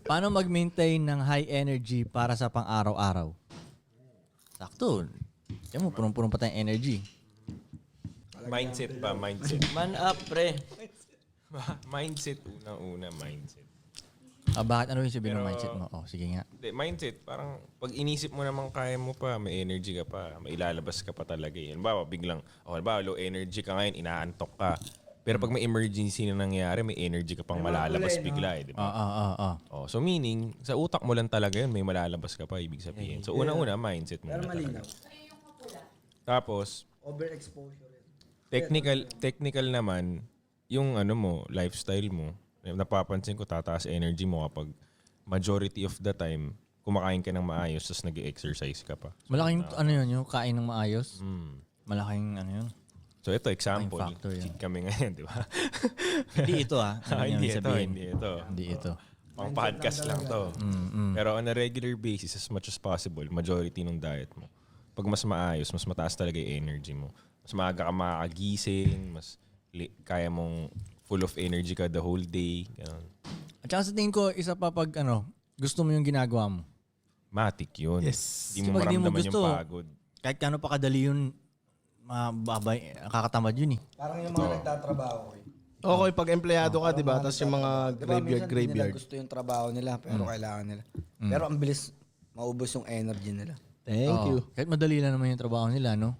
Paano mag-maintain ng high energy para sa pang-araw-araw? Sakto. Kaya mo, punong-punong pa tayong energy. Mindset ba? Mindset. Man up, pre. Mindset. Unang-una, mindset. Bakit ano yung sabihin ng mindset mo? Oh, sige nga. Hindi, mindset. Parang pag inisip mo naman kaya mo pa, may energy ka pa, may ilalabas ka pa talaga. Halimbawa, biglang, halimbawa, low energy ka ngayon, inaantok ka. Pero pag may emergency na nangyari, may energy ka pang malalabas bigla, di ba? So meaning, sa utak mo lang talaga yun, may malalabas ka pa, ibig sabihin. So unang-una, mindset mo Pero na malinaw. talaga. Tapos, Overexposure. technical naman, yung ano mo, lifestyle mo, napapansin ko tataas energy mo kapag majority of the time, kumakain ka ng maayos, tapos nag-exercise ka pa. Malaking ano yun, yung kain ng maayos. Malaking ano yun. So ito, example. Factor yan. Cheat kami ngayon, di ba? Hindi ito Ano hindi yung ito, sabihin? hindi ito. Hindi ito. Pang podcast lang to. Pero on a regular basis, as much as possible, majority ng diet mo, pag mas maayos, mas mataas talaga yung energy mo. Mas maaga ka makakagising, mas kaya mong full of energy ka the whole day. Ganun. At saka sa tingin ko, isa pa pag gusto mo yung ginagawa mo. Matik yun. Yes. Di mo Pag di mo maramdaman gusto, yung pagod. kahit kano pa kadali yun, mababay, kakatamad yun eh. Parang yung mga nagtatrabaho. Okay, pag empleyado ka, di ba? Tapos yung mga Minsan hindi nila graveyard. gusto yung trabaho nila, pero kailangan nila. Pero ang bilis maubos yung energy nila. Thank you. Kahit madali lang naman yung trabaho nila, no?